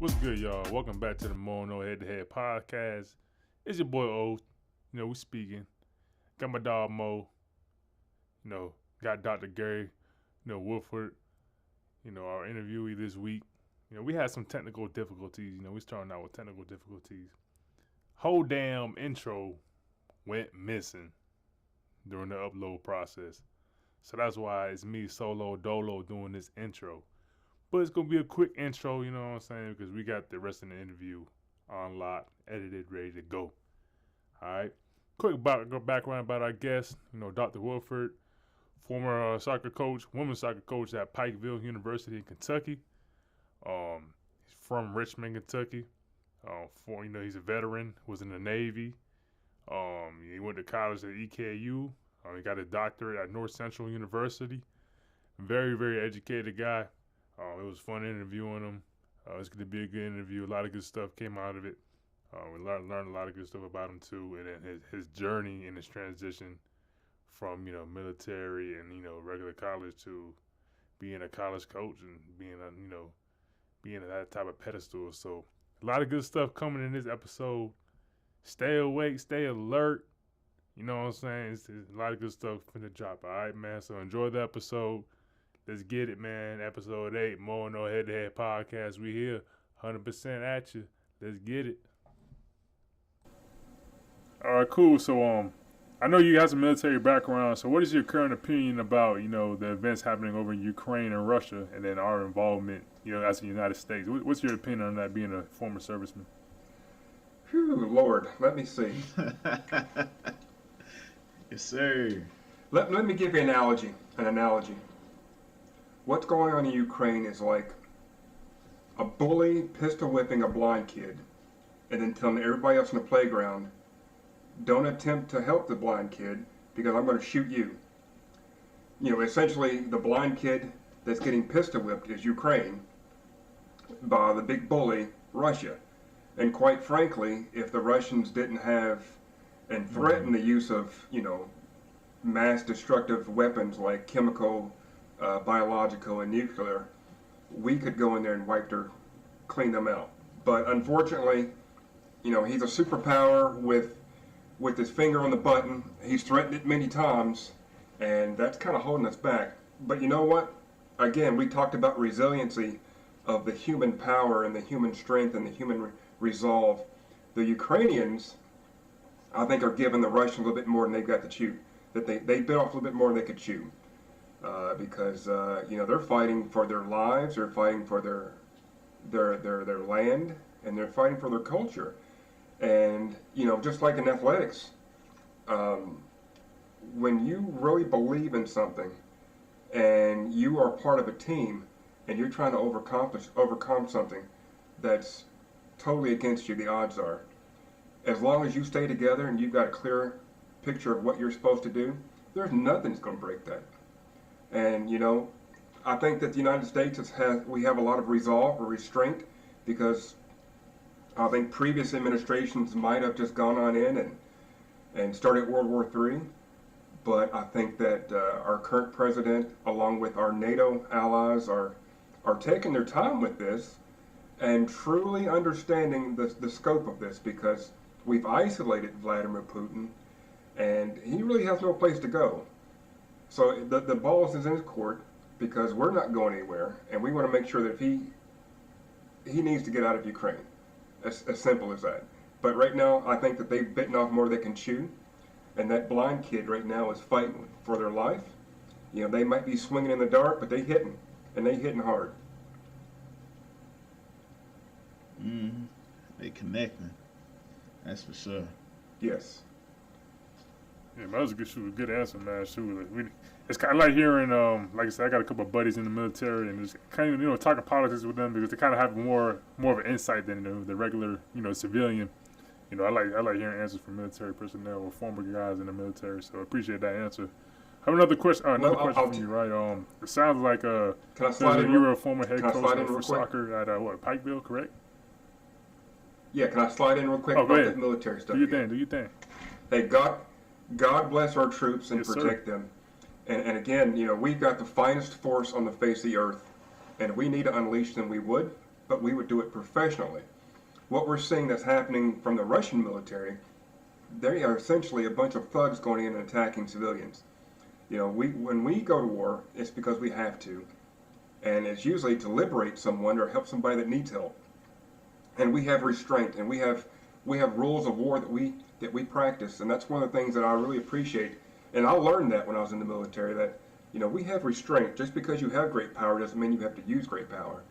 What's good, y'all? Welcome back to the MoandOthepod podcast. It's your boy O. We speaking. Got my dog Mo. Got Dr.Gary, Warford. Our interviewee this week. We had some technical difficulties. We starting out with technical difficulties. Whole damn intro went missing during the upload process. So that's why it's me solo dolo doing this intro. But it's going to be a quick intro, you know what I'm saying? Because we got the rest of the interview on lock, edited, ready to go. All right. Quick background about our guest, Dr. Warford, former soccer coach, women's soccer coach at Pikeville University in Kentucky. He's from Richmond, Kentucky. He's a veteran, was in the Navy. He went to college at EKU. He got a doctorate at North Central University. Very, very educated guy. It was fun interviewing him. It's going to be a good interview. A lot of good stuff came out of it. We learned a lot of good stuff about him too, and then his journey and his transition from military and regular college to being a college coach and being at that type of pedestal. So a lot of good stuff coming in this episode. Stay awake, stay alert. You know what I'm saying? It's a lot of good stuff finna drop. All right, man. So enjoy the episode. Let's get it, man. Episode 8, MoandOthepod podcast. We here, 100% at you. Let's get it. All right, cool. So, I know you have some military background. So, what is your current opinion about, the events happening over in Ukraine and Russia, and then our involvement, as the United States? What's your opinion on that, being a former serviceman? Phew, Lord, let me see. Yes, sir. Let me give you an analogy. What's going on in Ukraine is like a bully pistol whipping a blind kid and then telling everybody else in the playground, don't attempt to help the blind kid because I'm going to shoot you. Essentially the blind kid that's getting pistol whipped is Ukraine by the big bully, Russia. And quite frankly, if the Russians didn't have and threaten the use of, mass destructive weapons like chemical, biological, and nuclear, we could go in there and clean them out. But unfortunately, he's a superpower with his finger on the button. He's threatened it many times, and that's kind of holding us back. But you know what? Again, we talked about resiliency of the human power and the human strength and the human resolve. The Ukrainians, I think, are giving the Russians a little bit more than they've got to chew. That they bit off a little bit more than they could chew. Because they're fighting for their lives, they're fighting for their land, and they're fighting for their culture. And just like in athletics, when you really believe in something and you are part of a team and you're trying to overcome something that's totally against you, the odds are, as long as you stay together and you've got a clear picture of what you're supposed to do, there's nothing that's going to break that. And I think that the United States we have a lot of resolve or restraint, because I think previous administrations might have just gone on in and started World War III. But I think that our current president, along with our NATO allies, are taking their time with this and truly understanding the scope of this, because we've isolated Vladimir Putin and he really has no place to go. So the ball is in his court, because we're not going anywhere, and we want to make sure that he needs to get out of Ukraine. As simple as that. But right now, I think that they've bitten off more than they can chew, and that blind kid right now is fighting for their life. They might be swinging in the dark, but they hitting, and they hitting hard. They connecting. That's for sure. Yes. Yeah, man, that was a good answer, man. It's kind of like hearing, like I said, I got a couple of buddies in the military, and just kind of, talking politics with them, because they kind of have more of an insight than the regular, civilian. I like hearing answers from military personnel or former guys in the military. So I appreciate that answer. I have another question. Question from you, right? It sounds like you were a former head coach for soccer at Pikeville, correct? Yeah, can I slide in real quick about that military stuff? Do your thing. Hey, God bless our troops and protect them. And again, we've got the finest force on the face of the earth, and if we need to unleash them, we would. but we would do it professionally. What we're seeing that's happening from the Russian military, they are essentially a bunch of thugs going in and attacking civilians. You know, when we go to war, it's because we have to, and it's usually to liberate someone or help somebody that needs help. And we have restraint, and we have rules of war that we practice, and that's one of the things that I really appreciate. And I learned that when I was in the military, that we have restraint. Just because you have great power doesn't mean you have to use great power.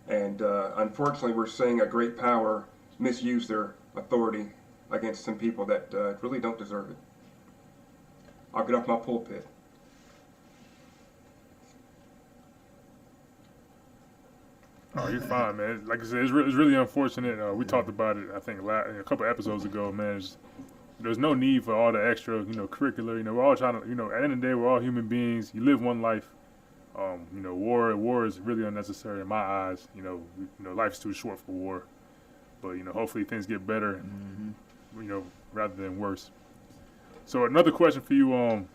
And unfortunately, we're seeing a great power misuse their authority against some people that really don't deserve it. I'll get off my pulpit. Oh, you're fine, man. Like I said, it's really unfortunate. We talked about it, I think, a couple episodes ago, man. There's no need for all the extra, curricular. We're all trying to, at the end of the day, we're all human beings. You live one life. War is really unnecessary in my eyes. Life's too short for war. But, hopefully things get better, rather than worse. So another question for you.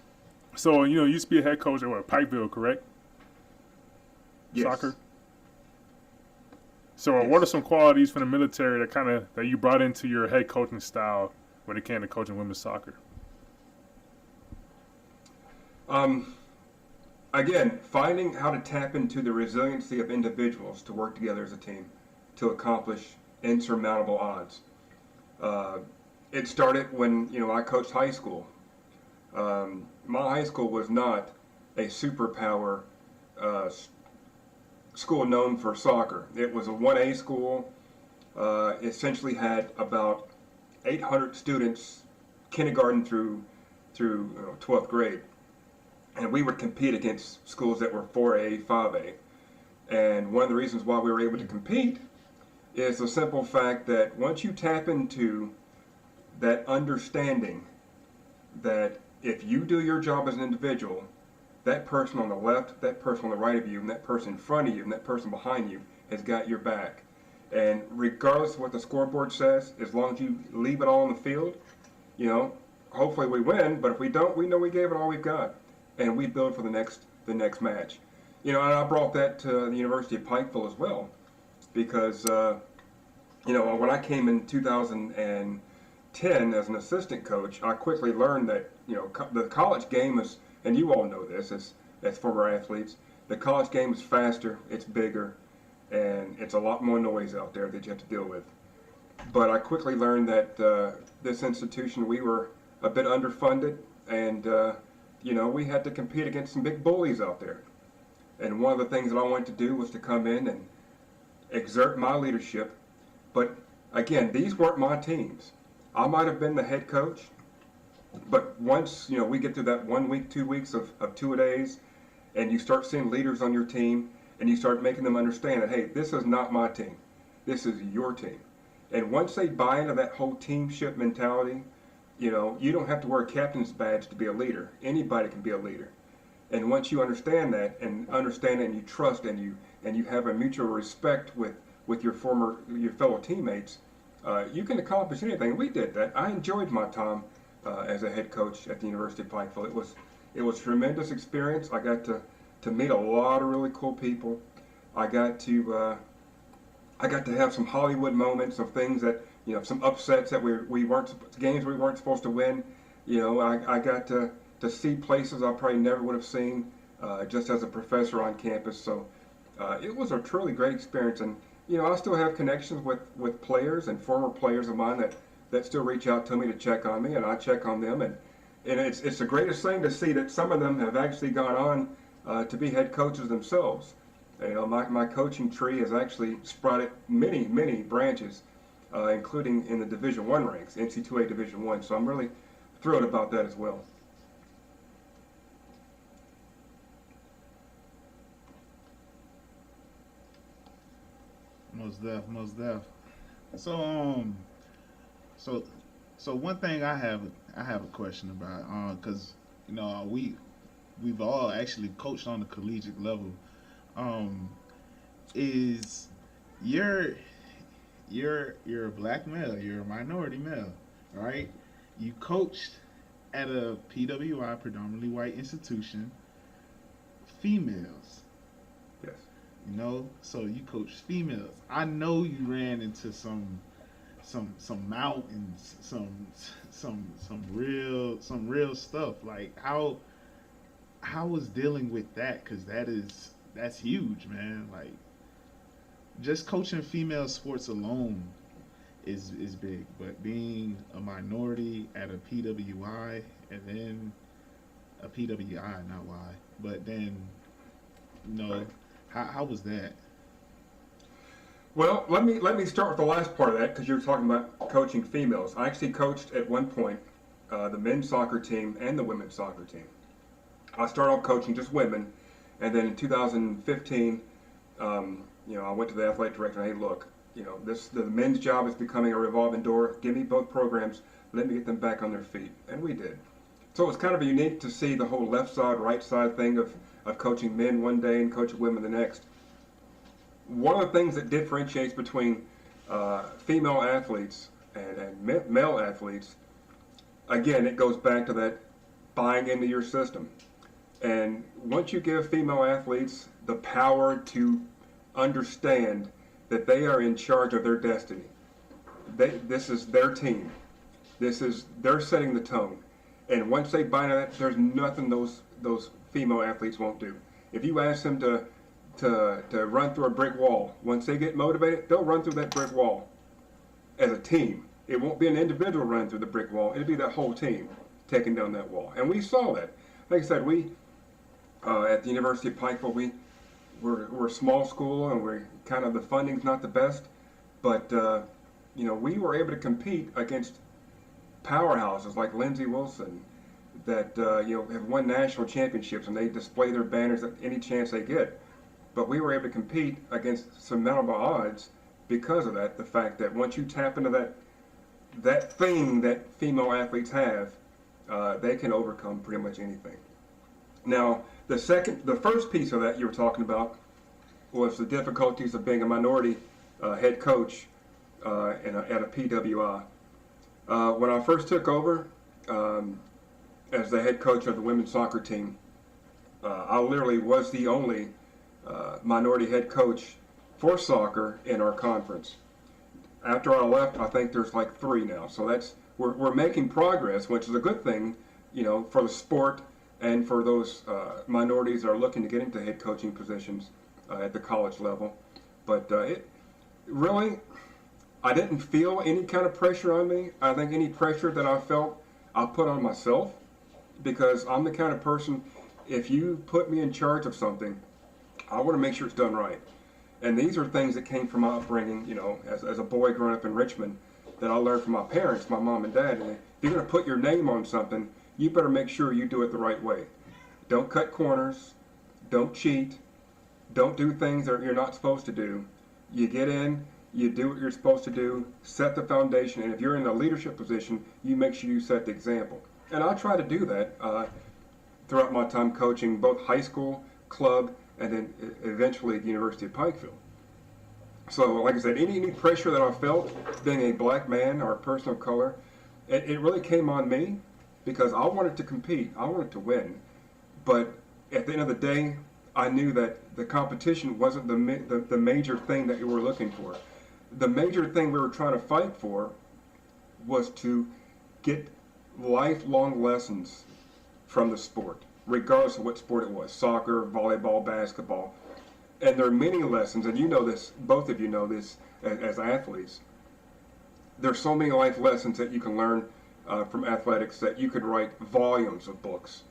So, you used to be a head coach at Pikeville, correct? Yes. Soccer? So what are some qualities from the military that you brought into your head coaching style when it came to coaching women's soccer? Again, finding how to tap into the resiliency of individuals to work together as a team to accomplish insurmountable odds. It started when I coached high school. My high school was not a superpower school known for soccer. It was a 1A school. Essentially had about 800 students, kindergarten through 12th grade, and we would compete against schools that were 4A, 5A. And one of the reasons why we were able to compete is the simple fact that once you tap into that understanding that if you do your job as an individual, that person on the left, that person on the right of you, and that person in front of you, and that person behind you has got your back. And regardless of what the scoreboard says, as long as you leave it all on the field, hopefully we win. But if we don't, we know we gave it all we've got, and we build for the next match. And I brought that to the University of Pikeville as well, because when I came in 2010 as an assistant coach, I quickly learned that the college game is, and you all know this as former athletes, the college game is faster, it's bigger, and it's a lot more noise out there that you have to deal with. But I quickly learned that this institution, we were a bit underfunded, and we had to compete against some big bullies out there. And one of the things that I wanted to do was to come in and exert my leadership. But again, these weren't my teams. I might have been the head coach, but once we get through that 1 week, 2 weeks of 2-a-days, and you start seeing leaders on your team, and you start making them understand that, hey, this is not my team, this is your team. And once they buy into that whole teamship mentality, you don't have to wear a captain's badge to be a leader. Anybody can be a leader. And once you understand that, and you trust, and you have a mutual respect with your fellow teammates, you can accomplish anything. We did that. I enjoyed my time as a head coach at the University of Pikeville. It was a tremendous experience. I got to meet a lot of really cool people. I got to have some Hollywood moments of things that some upsets that games we weren't supposed to win. I got to see places I probably never would have seen just as a professor on campus. So it was a truly great experience, and I still have connections with players and former players of mine that still reach out to me to check on me, and I check on them, and it's the greatest thing to see that some of them have actually gone on to be head coaches themselves. My coaching tree has actually sprouted many, many branches, including in the Division I ranks, NC2A Division I. So I'm really thrilled about that as well. Most def. So so one thing I have a question about, because we've all actually coached on the collegiate level. Is you're a black male, you're a minority male, right? You coached at a PWI, predominantly white institution, females. Yes. So you coach females. I know you ran into some mountains, some real stuff. Like how was dealing with that? Because that's huge, man. Like just coaching female sports alone is big, but being a minority at a PWI and then a PWI, not Y, but then Right. how was that? Well, let me start with the last part of that because you were talking about coaching females. I actually coached at one point the men's soccer team and the women's soccer team. I started off coaching just women, and then in 2015, I went to the athletic director and, hey, look, the men's job is becoming a revolving door. Give me both programs. Let me get them back on their feet, and we did. So it was kind of unique to see the whole left side, right side thing of coaching men one day and coaching women the next. One of the things that differentiates between female athletes and male athletes, again, it goes back to that buying into your system. And once you give female athletes the power to understand that they are in charge of their destiny, this is their team. They're setting the tone. And once they buy into that, there's nothing those female athletes won't do. If you ask them to run through a brick wall, once they get motivated, they'll run through that brick wall as a team. It won't be an individual run through the brick wall. It'll be that whole team taking down that wall. And we saw that. Like I said, we at the University of Pikeville, we're a small school and we're kind of, the funding's not the best, but we were able to compete against powerhouses like Lindsey Wilson that have won national championships, and they display their banners at any chance they get. But we were able to compete against surmountable odds because of that. The fact that once you tap into that thing that female athletes have, they can overcome pretty much anything. Now, the first piece of that you were talking about was the difficulties of being a minority head coach at a PWI. When I first took over as the head coach of the women's soccer team, I literally was the only minority head coach for soccer in our conference. After I left, I think there's like 3 now. So we're making progress, which is a good thing, for the sport and for those minorities that are looking to get into head coaching positions at the college level. But I didn't feel any kind of pressure on me. I think any pressure that I felt, I put on myself, because I'm the kind of person, if you put me in charge of something, I want to make sure it's done right. And these are things that came from my upbringing, as a boy growing up in Richmond, that I learned from my parents, my mom and dad. And if you're going to put your name on something, you better make sure you do it the right way. Don't cut corners. Don't cheat. Don't do things that you're not supposed to do. You get in, you do what you're supposed to do, set the foundation, and if you're in a leadership position, you make sure you set the example. And I try to do that throughout my time coaching both high school, club, and then eventually at the University of Pikeville. So, like I said, any pressure that I felt, being a black man or a person of color, it really came on me because I wanted to compete, I wanted to win. But at the end of the day, I knew that the competition wasn't the major thing that you were looking for. The major thing we were trying to fight for was to get lifelong lessons from the sport, regardless of what sport it was, soccer, volleyball, basketball. And there are many lessons, and you know this, both of you know this as athletes. There's so many life lessons that you can learn from athletics that you could write volumes of books.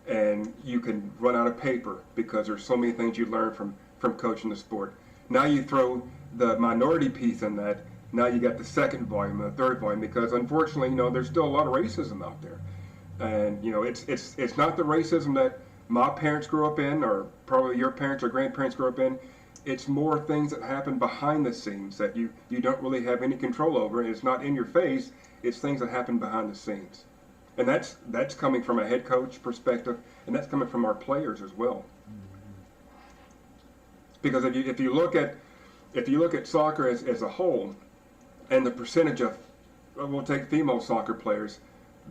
And you can run out of paper because there's so many things you learn from coaching the sport. Now you throw the minority piece in that, now you got the second volume and the third volume, because unfortunately, there's still a lot of racism out there. And, it's not the racism that my parents grew up in, or probably your parents or grandparents grew up in. It's more things that happen behind the scenes that you don't really have any control over, and it's not in your face, it's things that happen behind the scenes. And that's coming from a head coach perspective, and that's coming from our players as well. Because if you look at soccer as a whole, and the percentage of, we'll take female soccer players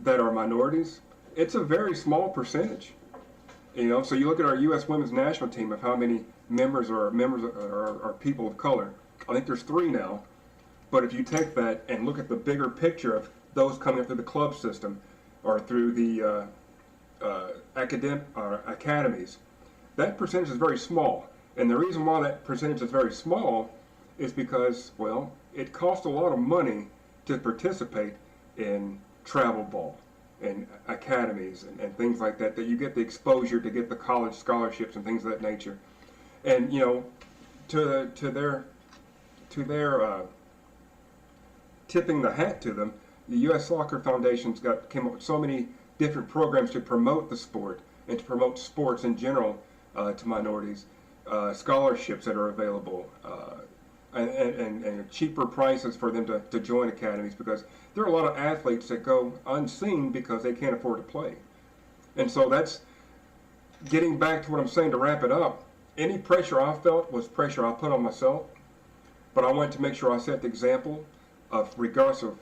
that are minorities, it's a very small percentage. You know, so you look at our U.S. women's national team of how many members are people of color. I think there's 3 now. But if you take that and look at the bigger picture of those coming up through the club system or through the academies, that percentage is very small. And the reason why that percentage is very small is because, well, it costs a lot of money to participate in travel ball and academies and things like that, that you get the exposure to get the college scholarships and things of that nature. And, you know, to their tipping the hat to them, the U.S. Soccer Foundation's came up with so many different programs to promote the sport and to promote sports in general to minorities, scholarships that are available, and cheaper prices for them to join academies, because there are a lot of athletes that go unseen because they can't afford to play. And so that's getting back to what I'm saying to wrap it up. Any pressure I felt was pressure I put on myself, but I wanted to make sure I set the example of, regardless of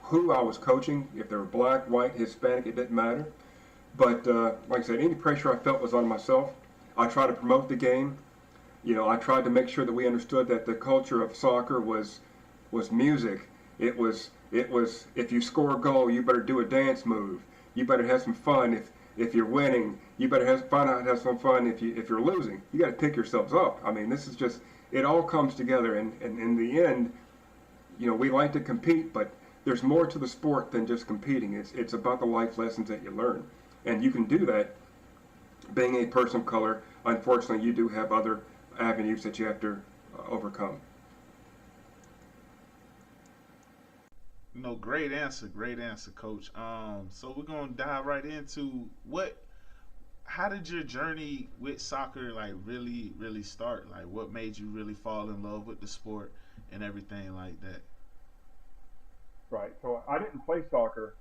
who I was coaching, if they were black, white, Hispanic, it didn't matter. But like I said, any pressure I felt was on myself. I tried to promote the game. You know, I tried to make sure that we understood that the culture of soccer was music. It was if you score a goal, you better do a dance move. You better have some fun. If you're winning, you better have some fun. If you're losing, you got to pick yourselves up. I mean, this is just, it all comes together. And in the end, you know, we like to compete, but there's more to the sport than just competing. It's about the life lessons that you learn, and you can do that being a person of color. Unfortunately, you do have other avenues that you have to overcome. No, great answer, Coach. So we're gonna dive right into how did your journey with soccer like really start? Like, what made you really fall in love with the sport and everything like that? Right. So I didn't play soccer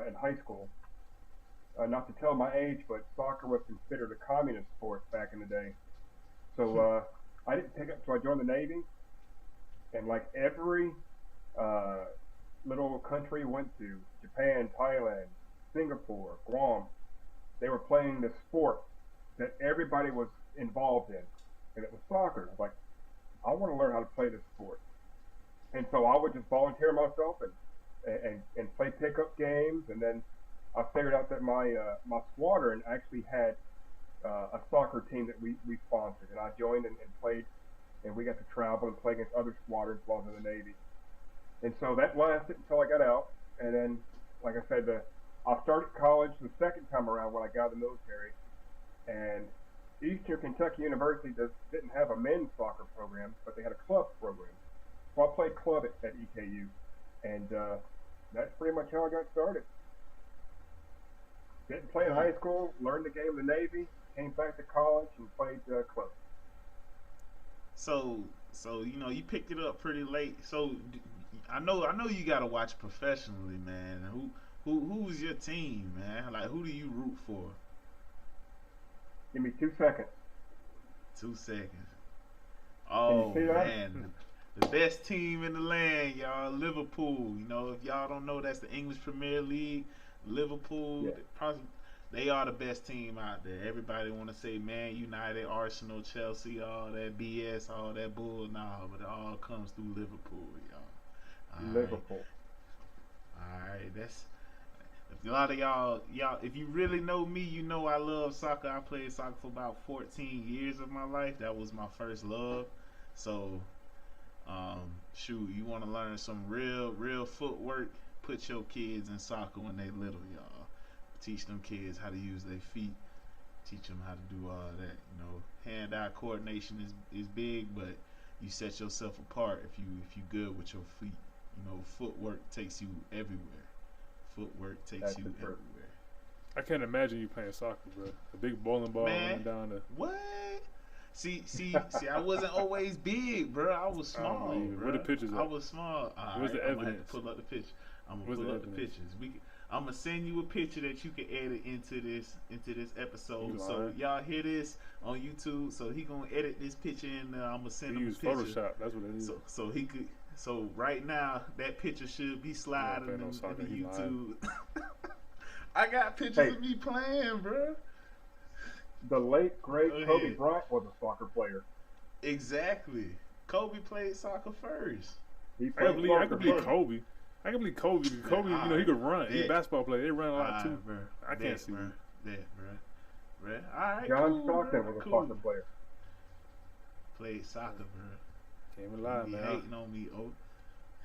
in high school. Not to tell my age, but soccer was considered a communist sport back in the day. So I didn't pick up. So I joined the Navy, and like every little country went to, Japan, Thailand, Singapore, Guam, they were playing this sport that everybody was involved in, and it was soccer. Like, I want to learn how to play this sport, and so I would just volunteer myself and play pickup games, and then I figured out that my squadron actually had a soccer team that we sponsored, and I joined and played, and we got to travel and play against other squadrons while I was in the Navy. And so that lasted until I got out, and then, like I said, I started college the second time around when I got out of the military, and Eastern Kentucky University didn't have a men's soccer program, but they had a club program. So I played club at EKU, and that's pretty much how I got started. Didn't play in high school, learned the game in the Navy, came back to college and played club. So you know, you picked it up pretty late. So I know you got to watch professionally, man. Who's your team, man? Like, who do you root for? Give me 2 seconds. 2 seconds. Oh man, the best team in the land, y'all. Liverpool. You know, if y'all don't know, that's the English Premier League. Liverpool. Yeah. They are the best team out there. Everybody want to say Man United, Arsenal, Chelsea, all that BS, all that bull. Nah, but it all comes through Liverpool, y'all. Liverpool. All right, that's a lot of y'all. If you really know me, you know I love soccer. I played soccer for about 14 years of my life. That was my first love. So, shoot, you want to learn some real footwork? Put your kids in soccer when they little, y'all. Teach them kids how to use their feet. Teach them how to do all that. You know, hand-eye coordination is big, but you set yourself apart if you good with your feet. You know, footwork takes you everywhere. That's everywhere. I can't imagine you playing soccer, bro. A big bowling ball running down the. What? See, I wasn't always big, bro. I was small. Where the pictures I was small. Where's the evidence? Pull up the picture. I'm gonna pull up the pictures. I'm gonna send you a picture that you can edit into this episode. So y'all hear this on YouTube. So he gonna edit this picture in. I'm gonna send him a picture. Photoshop. That's what it is. So he could. So right now that picture should be sliding into YouTube. I got pictures of me playing, bro. The late great Go Kobe ahead. Bryant was a soccer player. Exactly. Kobe played soccer first. He I can played believe I soccer can believe first. Kobe. I can believe Kobe. Because Kobe, you know, he could run. He's a bet. basketball player. They run a lot too. Bro. I can't see bro. it. Bet, bro. All right, John cool, Stockton bro. was a Cool. soccer player. Played soccer, bro. Can't even lie, You man. hating on me, oh.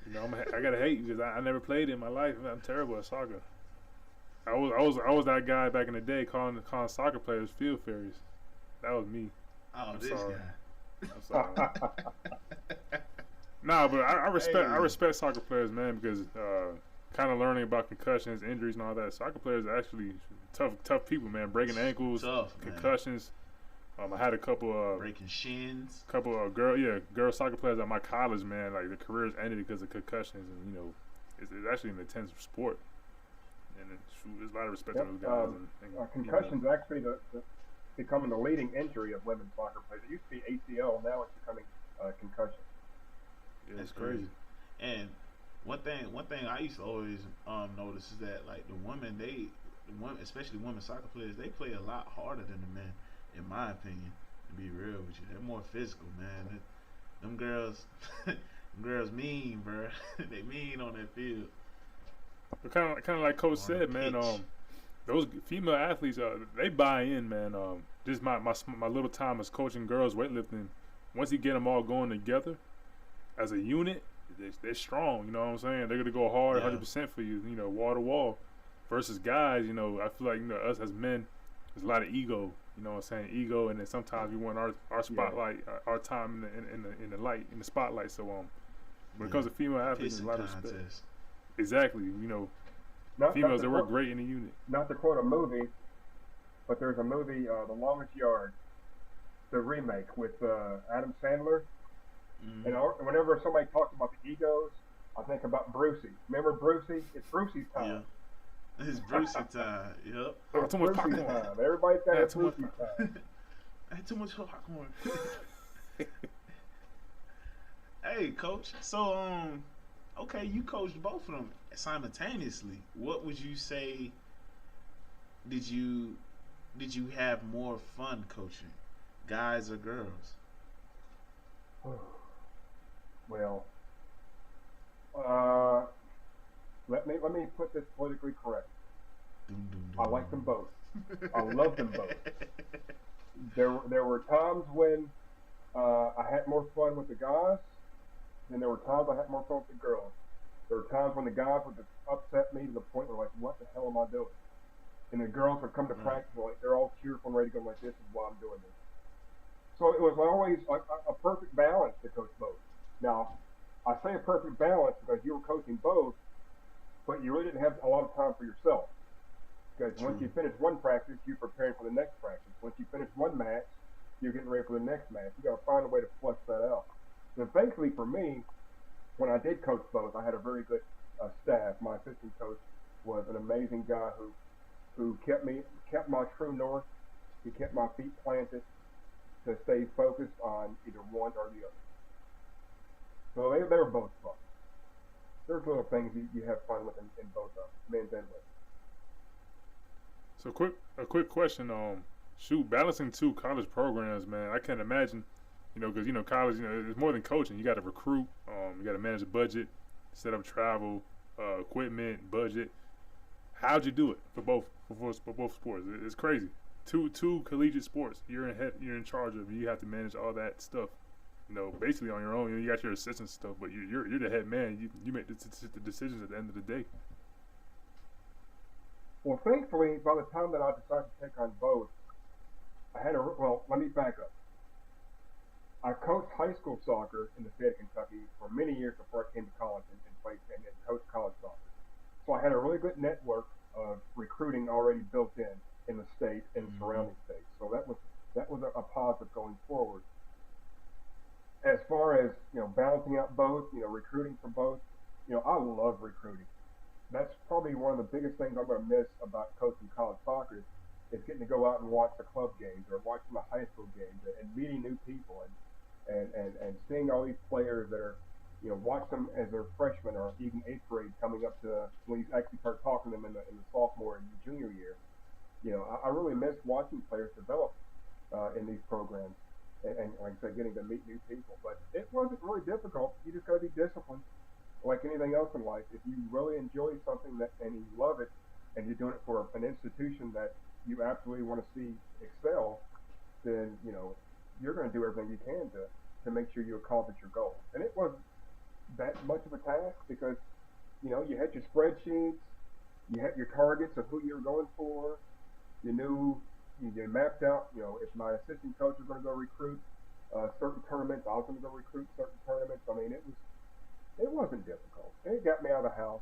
You know, I gotta hate because I never played it in my life. I'm terrible at soccer. I was that guy back in the day calling soccer players field fairies. That was me. Oh, I'm this sorry. guy. I'm sorry. Nah, but I respect soccer players, man, because kind of learning about concussions, injuries, and all that. Soccer players are actually tough people, man. Breaking ankles, Tough, man. concussions. I had a couple Breaking shins. girl soccer players at my college, man. Like their careers ended because of concussions, and you know, it's actually an intense sport. And there's a lot of respect to those guys. Concussions actually becoming the leading injury of women's soccer players. It used to be ACL, now it's becoming concussion. Yeah, That's it's crazy. And one thing I used to always notice is that like the women, especially women soccer players, they play a lot harder than the men, in my opinion. To be real with you, they're more physical, man. Them girls, them girls mean, bro. They mean on that field. But kind of like Coach On the said, man. pitch. Those female athletes, they buy in, man. Just my little time as coaching girls weightlifting. Once you get them all going together as a unit, they're strong. You know what I'm saying? They're gonna go hard, 100% for you. You know, wall to wall. Versus guys, you know, I feel like us as men, there's a lot of ego. You know what I'm saying? Ego, and then sometimes we want our spotlight, our time in the light, in the spotlight. So when it comes to female athletes, there's a lot of respect. Exactly. You know, females that work great in a unit. Not to quote a movie, but there's a movie, The Longest Yard, the remake with Adam Sandler. Mm-hmm. And whenever somebody talks about the egos, I think about Brucey. Remember Brucey? It's Brucey's time. Yeah. It's Brucey time. Yep. Oh, too much Brucey's popcorn. time. Everybody's got a Too much Brucey time. I had too much popcorn. Hey, coach. So, okay, you coached both of them simultaneously. What would you say? Did you have more fun coaching, guys or girls? Well, let me put this politically correct. I like them both. I love them both. There were times when I had more fun with the guys, and there were times I had more fun with the girls. There were times when the guys would just upset me to the point where like, what the hell am I doing? And the girls would come to practice and like they're all cheerful and ready to go like, this is why I'm doing this. So it was always a perfect balance to coach both. Now, I say a perfect balance because you were coaching both, but you really didn't have a lot of time for yourself. Because once you finish one practice, you're preparing for the next practice. Once you finish one match, you're getting ready for the next match. You got to find a way to flush that out. And thankfully for me, when I did coach both, I had a very good staff. My assistant coach was an amazing guy who kept my true north. He kept my feet planted to stay focused on either one or the other. So they were both fun. There's little things you have fun with in both of them, men's and women's. So a quick question. Balancing two college programs, man. I can't imagine, because college, it's more than coaching. You got to recruit. You got to manage a budget, set up travel, equipment, budget. How'd you do it for both sports? It's crazy. Two collegiate sports. You're in charge of. You have to manage all that stuff. Basically on your own. You got your assistant stuff, but you're the head man. You make the decisions at the end of the day. Well, thankfully, by the time that I decided to take on both, let me back up. I coached high school soccer in the state of Kentucky for many years before I came to college and coached college soccer. So I had a really good network of recruiting already built in the state and surrounding states. So that was a positive going forward. As far as balancing out both, recruiting for both, I love recruiting. That's probably one of the biggest things I'm going to miss about coaching college soccer is getting to go out and watch the club games or watching the high school games and meeting new people and seeing all these players that are, watch them as they're freshmen or even eighth grade coming up to when you actually start talking to them in the sophomore and junior year. I really miss watching players develop in these programs, and like I said, getting to meet new people. But it wasn't really difficult. You just got to be disciplined, like anything else in life. If you really enjoy something and you love it, and you're doing it for an institution that you absolutely want to see excel, then you're going to do everything you can to make sure you accomplish your goals. And it wasn't that much of a task because you had your spreadsheets, you had your targets of who you were going for, you knew. You mapped out, if my assistant coach was going to go recruit certain tournaments, I was going to go recruit certain tournaments. I mean, it wasn't difficult. It got me out of the house.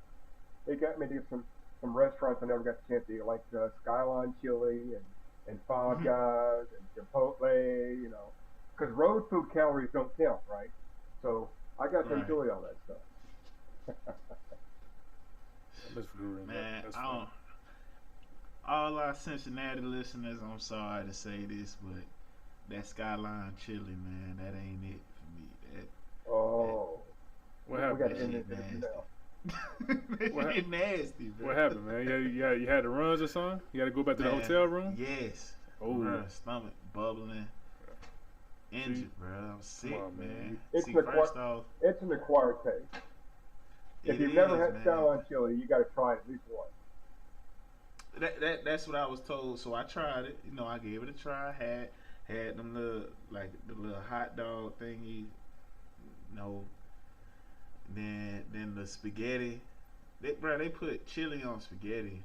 It got me to some restaurants I never got the chance to eat, like Skyline Chili and Five Guys and Chipotle, because road food calories don't count, right? So I got to enjoy all that stuff. Man, all our Cincinnati listeners, I'm sorry to say this, but that Skyline Chili, man, that ain't it for me. What happened? We got to end it now. It's nasty, bro. What happened, man? You had the runs or something? You got to go back to the hotel room? Yes. Oh, bro, stomach bubbling. Injured, bro. I'm sick, man. It's an acquired taste. If you've never had Skyline Chili, you got to try it at least once. That's what I was told, so I tried it. I gave it a try. Had them the little hot dog thingy. Then the spaghetti. They put chili on spaghetti,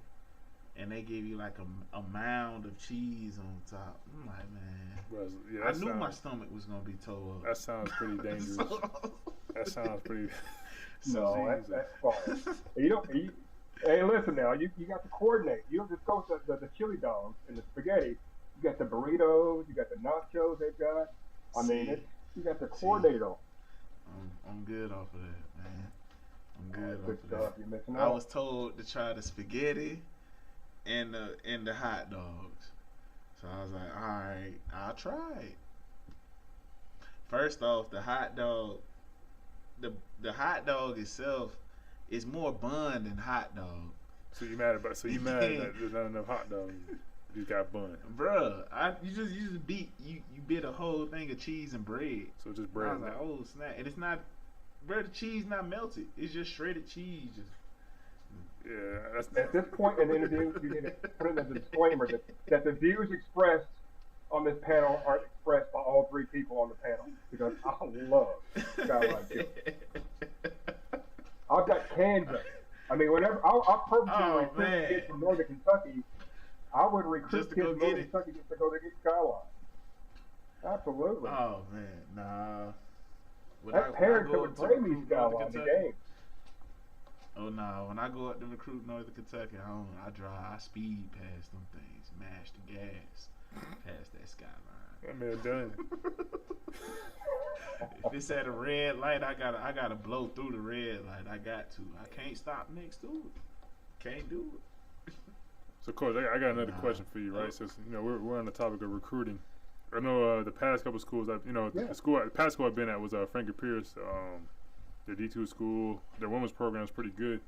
and they give you like a mound of cheese on top. I'm like, man, I knew my stomach was gonna be tore up. That sounds pretty dangerous. That sounds pretty. No, that's fine. Hey, listen now. You got to coordinate. You don't just go with the chili dogs and the spaghetti. You got the burritos. You got the nachos they've got. I mean, you got to coordinate them. I'm good off of that, man. I'm good off of stuff. that. You're missing I out. was told to try the spaghetti and the hot dogs. So I was like, all right, I'll try it. First off, the hot dog, the hot dog itself is more bun than hot dog. So you mad that there's not enough hot dogs? You got bun, bruh. You just bit a whole thing of cheese and bread. So just bread. I was like, oh snap! And it's not, bruh. The cheese not melted. It's just shredded cheese. At this point in the interview, you need to put in the disclaimer that the views expressed on this panel aren't expressed by all three people on the panel, because I love Skyline Chili. I've got cans of it. I mean, whenever I purposely recruit kids from Northern Kentucky, I would recruit kids from Northern Kentucky just to go to get Skyline. Absolutely. Oh man, nah. That parents would bring me Skyline to games. Oh no! When I go up to recruit Northern Kentucky, I speed past them things, mash the gas, past that Skyline. That man done. If it's at a red light, I gotta blow through the red light. I got to. I can't stop next to it. Can't do it. So, Coach, I got another question for you, right? Since we're on the topic of recruiting. I know the past couple schools the past school I've been at was Franklin Pierce. Their D2 school, their women's program is pretty good,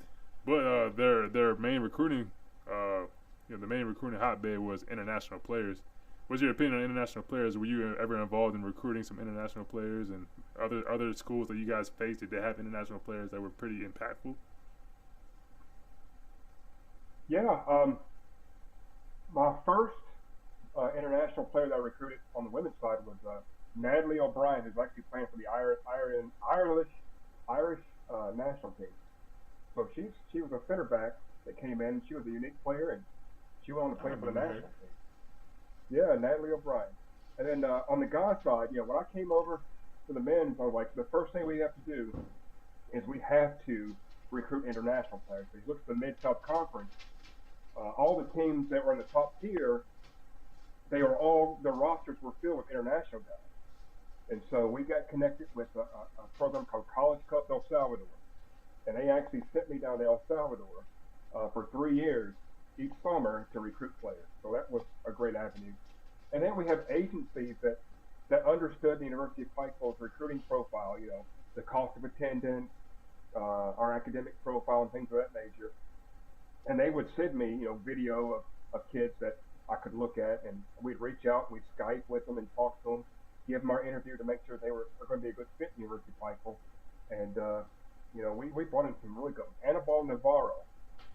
but their main recruiting, the main recruiting hotbed was international players. What's your opinion on international players? Were you ever involved in recruiting some international players, and other schools that you guys faced? Did they have international players that were pretty impactful? Yeah, my first international player that I recruited on the women's side was Natalie O'Brien, who's actually playing for the Irish national team. So she was a center back that came in. She was a unique player, and she went on to play for the national team. Yeah, Natalie O'Brien. And then on the guys' side, when I came over to the men, I was like, the first thing we have to do is we have to recruit international players. So you look at the Mid-South Conference, all the teams that were in the top tier, their rosters were filled with international guys. And so we got connected with a program called College Cup El Salvador. And they actually sent me down to El Salvador for 3 years each summer to recruit players. So that was a great avenue. And then we have agencies that understood the University of Pikeville's recruiting profile, the cost of attendance, our academic profile, and things of that nature. And they would send me, video of kids that I could look at, and we'd reach out, and we'd Skype with them and talk to them, give them our interview to make sure they were going to be a good fit in University of Pikeville. And, we brought in some really good ones. Anibal Navarro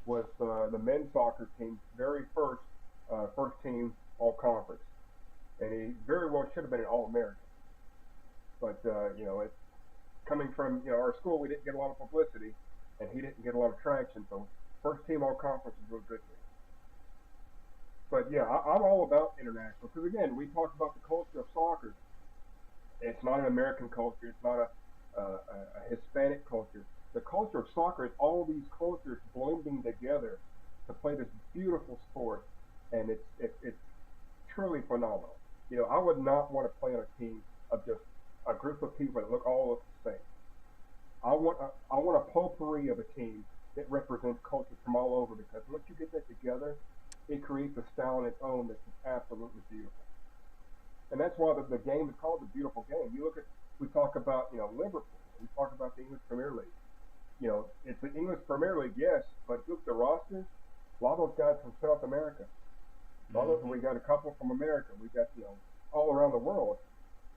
was the men's soccer team's very first team all-conference. And he very well should have been an All-American. But, it's coming from, our school, we didn't get a lot of publicity, and he didn't get a lot of traction. So first team all-conference is real good to me. But, yeah, I'm all about international. Because, again, we talk about the culture of soccer. It's not an American culture. It's not a Hispanic culture. The culture of soccer is all these cultures blending together to play this beautiful sport, and it's truly phenomenal. I would not want to play on a team of just a group of people that look the same. I want a potpourri of a team that represents cultures from all over, because once you get that together, it creates a style on its own that's absolutely beautiful. And that's why the game is called the beautiful game. We talk about, Liverpool. We talk about the English Premier League. It's the English Premier League, yes, but look at the roster. A lot of those guys from South America. We got a couple from America. We got, all around the world.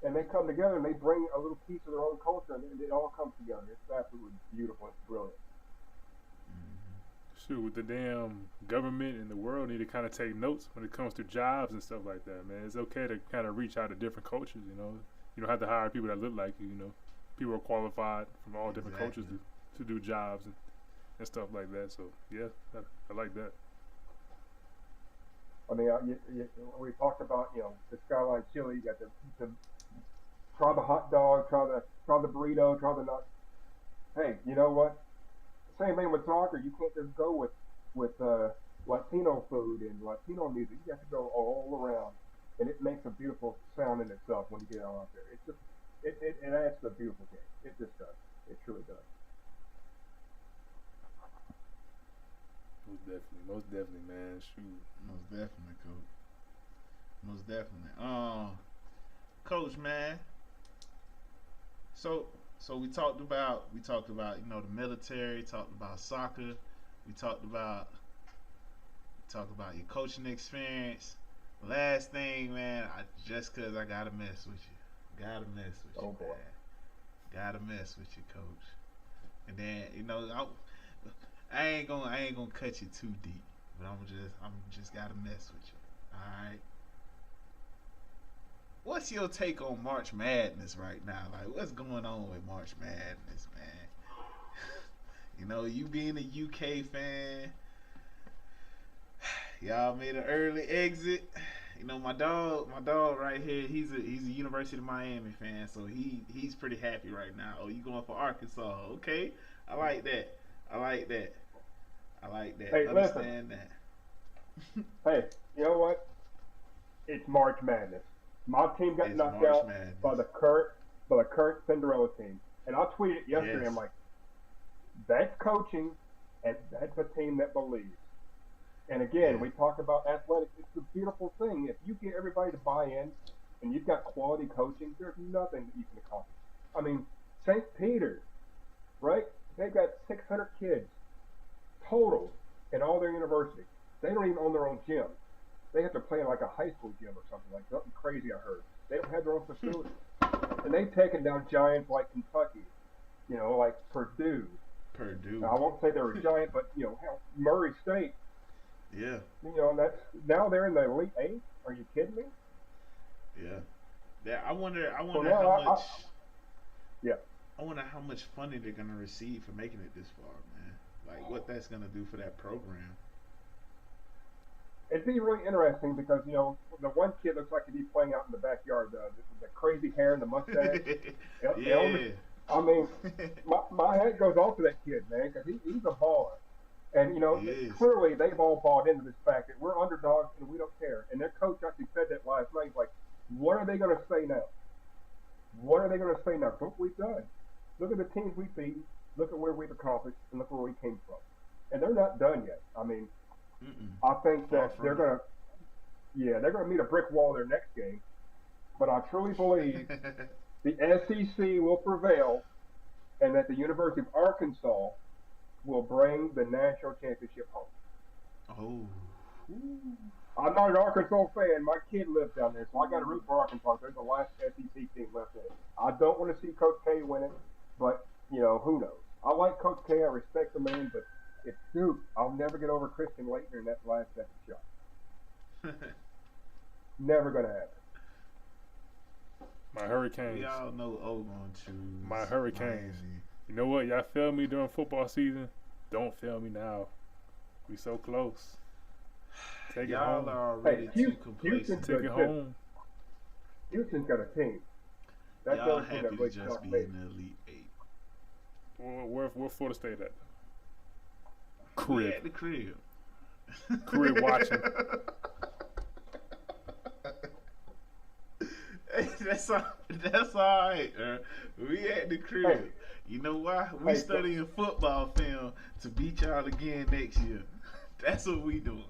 And they come together and they bring a little piece of their own culture, and it all comes together. It's absolutely beautiful. It's brilliant. Shoot, the damn government and the world need to kind of take notes when it comes to jobs and stuff like that, man. It's okay to kind of reach out to different cultures, You don't have to hire people that look like you, People are qualified from all different cultures to do jobs and stuff like that. So, yeah, I like that. I mean, we talked about, the Skyline Chili. You got to try the hot dog, try the burrito, try the nuts. Hey, you know what? Same thing with soccer. You can't just go with Latino food and Latino music. You have to go all around, and it makes a beautiful sound in itself when you get out there. It's just it adds to a beautiful game. It just does. It truly does. Most definitely, man. Shoot. Most definitely, Coach. Most definitely. Coach, man. So we talked about the military, talked about soccer, we talked about your coaching experience. Last thing, man, just cause I gotta mess with you. Oh boy. Man. Gotta mess with you, Coach. And then, I ain't gonna cut you too deep, but I'm just gotta mess with you. Alright. What's your take on March Madness right now? Like, what's going on with March Madness, man? You being a UK fan, y'all made an early exit. My dog right here, he's a University of Miami fan, so he's pretty happy right now. Oh, you going for Arkansas? Okay, I like that. Hey, Understand that. Hey, you know what? It's March Madness. My team got knocked out by the current Cinderella team, and I tweeted yesterday. Yes. I'm like, that's coaching, and that's a team that believes. And again, we talk about athletics. It's a beautiful thing. If you get everybody to buy in, and you've got quality coaching, there's nothing that you can accomplish. I mean, St. Peter's, right? They've got 600 kids total in all their universities. They don't even own their own gym. They have to play in like a high school gym or something crazy. I heard they don't have their own facilities, and they've taken down giants like Kentucky, like Purdue. Now, I won't say they're a giant, but hell, Murray State. Yeah. That's now they're in the Elite Eight. Are you kidding me? Yeah. Yeah. I wonder how much. I wonder how much funding they're gonna receive for making it this far, man. Like what that's gonna do for that program. It'd be really interesting because the one kid looks like he'd be playing out in the backyard. The crazy hair and the mustache. Yeah. I mean, my head goes off to that kid, man, because he's a baller. And clearly they've all bought into this fact that we're underdogs and we don't care. And their coach actually said that last night. He's like, what are they going to say now? What are they going to say now? Look what we've done. Look at the teams we've beaten. Look at where we've accomplished, and look where we came from. And they're not done yet. I mean, I think that they're going to meet a brick wall their next game. But I truly believe the SEC will prevail, and that the University of Arkansas will bring the national championship home. Oh. I'm not an Arkansas fan. My kid lives down there, so I got to root for Arkansas. They're the last SEC team left in it. I don't want to see Coach K win it, but who knows? I like Coach K. I respect the man, but it's Duke. I'll never get over Christian Laettner in that last second shot. Never gonna happen. My Hurricanes. We all know O gonna choose My Hurricanes. Miami. You know what? Y'all failed me during football season. Don't fail me now. We so close. Take Y'all it home. are already too complacent. Take it home. Houston's got a team. That's the Y'all other thing happy that to breaks just Chuck be Bates. in the Elite Eight. Where Florida State at? We at Crib. the crib. Crib watching. Hey, that's all right. We at the crib. Hey. You know why? We studying football film to beat y'all again next year. That's what we doing.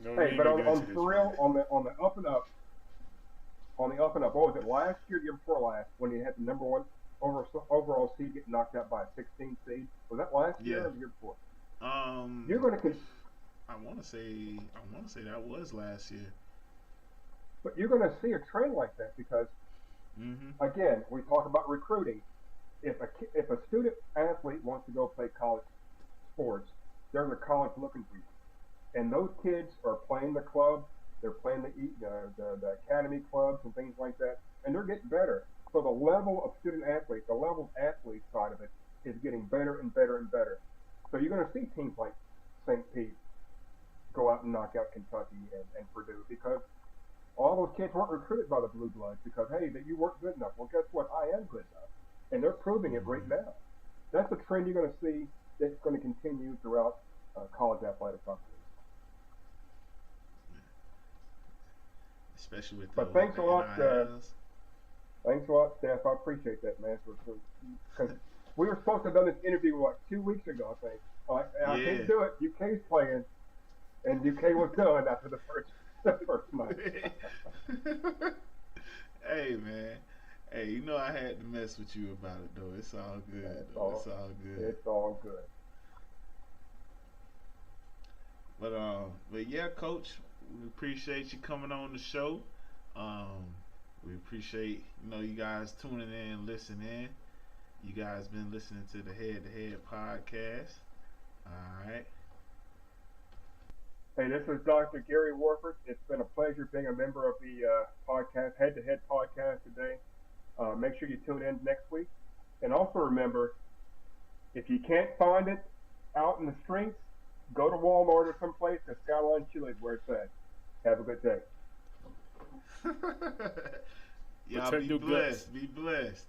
No, Hey, but on for real, on the up and up, what was it, last year, the year before last, when you had the number one overall seed get knocked out by a 16 seed? Was that last year or the year before? You're going to I want to say that was last year. but you're going to see a trend like that because, again, we talk about recruiting. If a student athlete wants to go play college sports, there's a college looking for you. And those kids are playing the club, they're playing the academy clubs and things like that, and they're getting better. So the level of student athlete, the level of athlete side of it is getting better and better and better. So you're going to see teams like St. Pete go out and knock out Kentucky and Purdue because all those kids weren't recruited by the Blue Bloods because, hey, that you weren't good enough. Well, guess what? I am good enough. And they're proving it right now. That's a trend you're going to see that's going to continue throughout college athletic companies. Especially with But the thanks a lot, NILs. Thanks a lot, Steph. I appreciate that, man. Because we were supposed to have done this interview like 2 weeks ago, I think. I can't do it. UK's playing, and UK was done after the first night. Hey, man. Hey, you know I had to mess with you about it, though. It's all good. It's all good. It's all good. But yeah, Coach, we appreciate you coming on the show. We appreciate you guys tuning in, listening. You guys been listening to the Head to Head podcast. All right. Hey, this is Dr. Gary Warford. It's been a pleasure being a member of the podcast, Head to Head podcast today. Make sure you tune in next week. And also remember, if you can't find it out in the streets, go to Walmart or someplace, because Skyline Chili is where it's at. Have a good day. Y'all be blessed. Be blessed.